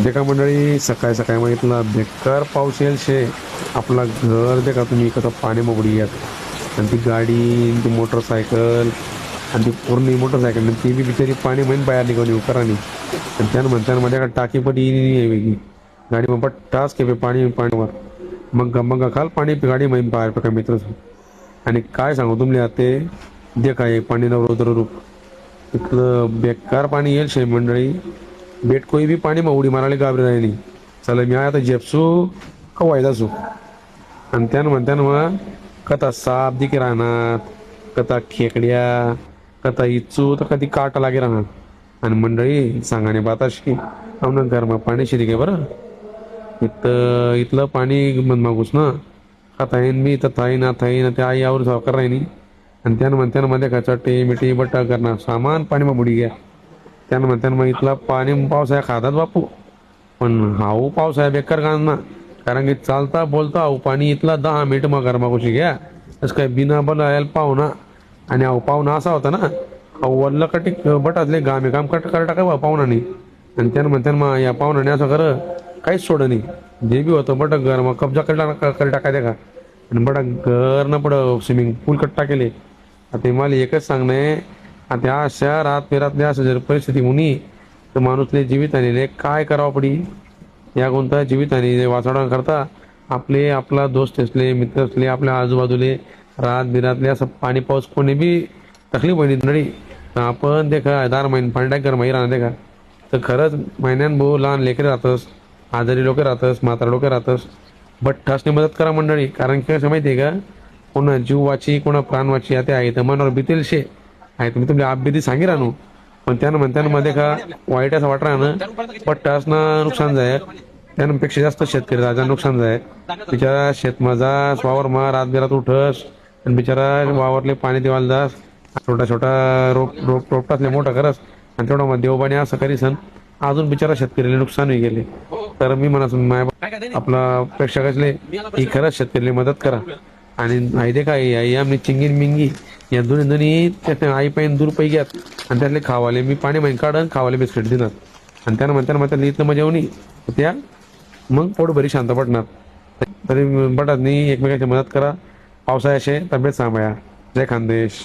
देखा मंडळी, सकाळी सकाळी मग इथला बेकार पाऊस येईल शे. आपला घर देखा तुम्ही कसं पाणी मोगडी यात, आणि ती गाडी, ती मोटरसायकल, आणि ती पूर्ण मोटरसायकल ती बी बिचारी पाणी म्हणून बाहेर निघून उकरानी. आणि त्यानं म्हणताना माझ्या टाकी पटी वेगळी गाडी मग टास के पाणी पाणीवर मग खाल पाणी गाडी मैन बाहेर का मित्र. आणि काय सांगू तुमले ते देखा हे पाणी न रौद्र रूप इथलं बेकार पाणी येईल शे मंडळी. बेट कोई भी पाणी मग उडी मारायला घाबरे नाही. चला मी आता जेपसू का वायदासू. आणि त्यानं म्हणताना मग कथा साप दिके राहणार, कथा खेकड्या, कथा इच्छू तर कधी काटा लागे राहणार. आणि मंडळी सांगाने बाताशी आमना घरमा पाणी शिरी बरं. इथलं पाणी मागूस ना खाता येईन मी तर थाईन थाईन ते आई यावर सावकार राहिनी. आणि त्यानं म्हणताना मध्ये का चट्टी मिठी बट्टा करणार सामान पाणी मग बुडी घ्या. त्यानं म्हणताना मग इथला पाणी पावसाळ्या खातात बापू. पण हाऊ पावसाळ्या बेकार ना, कारण की चालता बोलता हाऊ पाणी इथला 10 मिनिट मग गरमागोशी घ्या. तसं काय बिना बल यायला पाहुणा. आणि हाऊ पाहुणा असा होता ना, वल्ल कटी बटातले गामे काम कर टाका पाहुणा नाही. आणि त्यानं म्हणताना मग या पाहुणाने असं कर काहीच सोड नाही. जे बी होतं बट घर मग कब्जा कर टाकायचं का. आणि बटा घर न पड स्विमिंग पूल कट टाकेले. आता मला एकच सांगणं आहे, आता अशा रात पेरातल्या असं जर परिस्थिती होणी तर माणूसले जीवित आणले काय करावं पडी. या कोणता जीवित आणि वाचवण्या करता आपला दोस्त असले, मित्र असले, आपल्या आजूबाजूले रात बिरातले असं पाणी पाऊस कोणी बी तकलीफ होईल नडी. आपण देखा दार महिन पांड्या कर माही राहणार देखा. तर खरंच महिन्यान भाऊ लहान लेकरे राहतस, आजारी लोक राहतस, म्हातारा लोक राहतस, बट ठासने मदत करा मंडळी. कारण की कसं माहिती आहे का, कोणा जीव वाची कोणा प्राण वाची आता आहे तर मनावर बितेल शे आहे. तुम्ही तुमच्या आपबीती सांगी राहणू. पण त्यानं म्हणताना मध्ये का वाईट असं वाट राहणं पण टासना नुकसान जाय. त्यापेक्षा जास्त शेतकरी राजा नुकसान जाय. बिचारा शेतमजा वावर मा रात बिरात उठस आणि बिचारा वावरले पाणी देवाला जास, छोटा छोटा रोप टासले मोठा करस, आणि तेवढा मग देवबाने असं करीसन अजून बिचारा शेतकरीला नुकसान होई गेले. तर मी म्हणा आपला प्रेक्षकातले ही खरंच शेतकरीला मदत करा. आणि आई दे काय आई आमची चिंगीन मिंगी या दोन्ही त्या आई पाहिजे दूर पैकी घ्यात. आणि त्यातले खावाले मी पाणी माहीन काढन, खावाले बिस्किट देणार. आणि त्यानं म्हणताना इथलं मजा येऊनी त्या मग पोट भरी शांत पडणार. तरी बटात नाही एकमेकांची मदत करा. पावसाळ्याशी तब्येत सांभाळा. जय खानदेश.